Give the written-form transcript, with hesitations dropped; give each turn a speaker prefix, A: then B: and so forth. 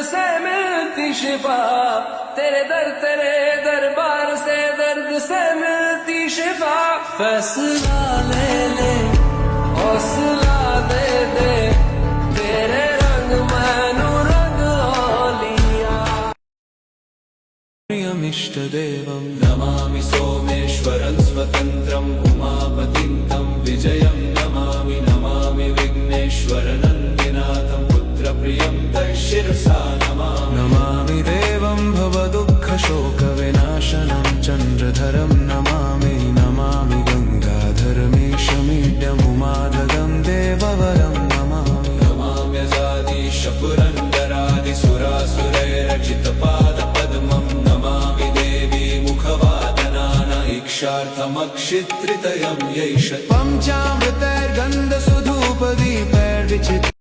A: से मिलती शिफा, तेरे दरबार से दर्द से मिलती शिफा। फैसला ले ले हौसला दे दे, तेरे रंग मैनू रंग ओलिया। प्रियमिष्टदेवं नमामि सोमेश्वरं स्वतन्त्रम् उमापतिं तं विजयं नमामि। नमामि विघ्नेश्वरनन्दिनाथं पुत्रप्रियं तच्छिरसा नमामि। नमामि देवं भवदुःखशोकविनाशनं चन्द्रधरं नमामि। नमामि गङ्गाधरमीशमीड्यमुमादगं देववरं नमामि। नमाम्यजादीश पुरन्दरादिसुरासुरैरचितपादपद्मं नमामि। देवी मुखवादनान इक्षार्थमक्षित्रितयं यैष पञ्चामृतैर्गन्धसुधूपदीपैर्विचित्